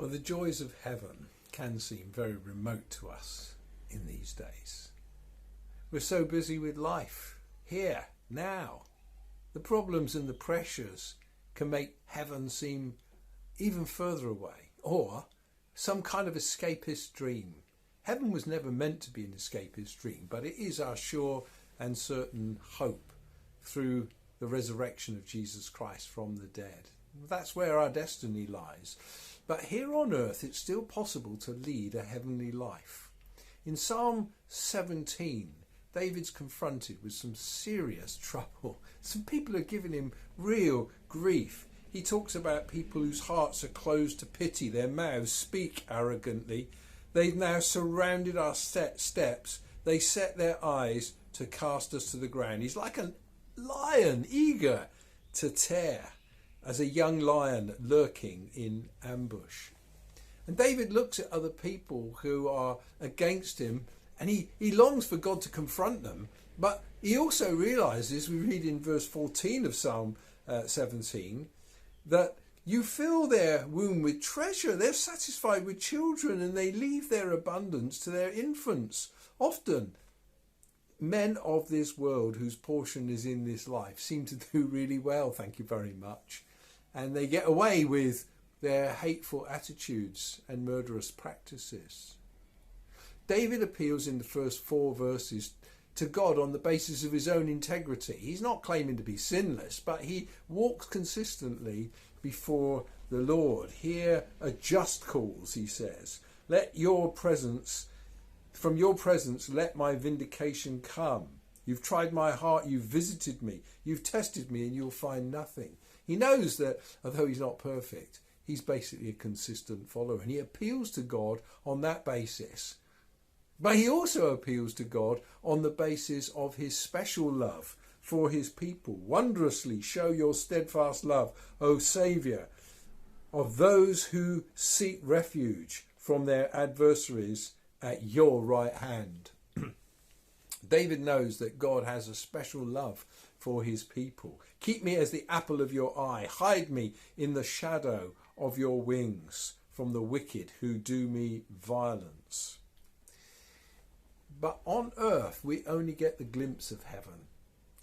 Well, the joys of heaven can seem very remote to us in these days. We're so busy with life, here, now. The problems and the pressures can make heaven seem even further away, or some kind of escapist dream. Heaven was never meant to be an escapist dream, but it is our sure and certain hope through the resurrection of Jesus Christ from the dead. That's where our destiny lies. But here on earth, it's still possible to lead a heavenly life. In Psalm 17, David's confronted with some serious trouble. Some people are giving him real grief. He talks about people whose hearts are closed to pity, their mouths speak arrogantly. They've now surrounded our steps. They set their eyes to cast us to the ground. He's like a lion, eager to tear, as a young lion lurking in ambush. And David looks at other people who are against him, and he longs for God to confront them, but he also realises, we read in verse 14 of Psalm 17, that you fill their womb with treasure. They're satisfied with children, and they leave their abundance to their infants. Often, men of this world whose portion is in this life seem to do really well, thank you very much. And they get away with their hateful attitudes and murderous practices. David appeals in the first 4 verses to God on the basis of his own integrity. He's not claiming to be sinless, but he walks consistently before the Lord. Hear a just cause, he says. From your presence, let my vindication come. You've tried my heart, you've visited me, you've tested me, and you'll find nothing. He knows that although he's not perfect, he's basically a consistent follower, and he appeals to God on that basis. But he also appeals to God on the basis of his special love for his people. Wondrously show your steadfast love, O Saviour, of those who seek refuge from their adversaries at your right hand. David knows that God has a special love for his people. Keep me as the apple of your eye. Hide me in the shadow of your wings from the wicked who do me violence. But on earth, we only get the glimpse of heaven.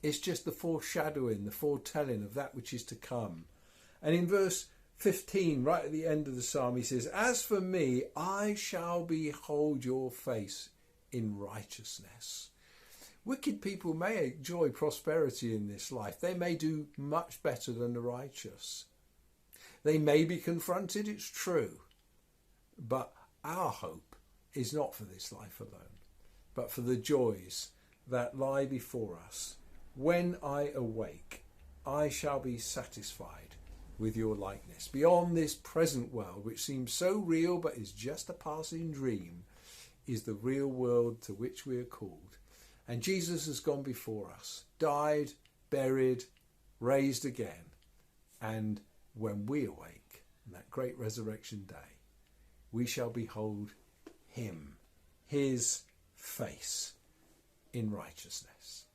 It's just the foreshadowing, the foretelling of that which is to come. And in verse 15, right at the end of the psalm, he says, as for me, I shall behold your face in righteousness. Wicked people may enjoy prosperity in this life. They may do much better than the righteous. They may be confronted, it's true. But our hope is not for this life alone, but for the joys that lie before us. When I awake, I shall be satisfied with your likeness. Beyond this present world, which seems so real but is just a passing dream, is the real world to which we are called. And Jesus has gone before us, died, buried, raised again. And when we awake, on that great resurrection day, we shall behold him, his face in righteousness.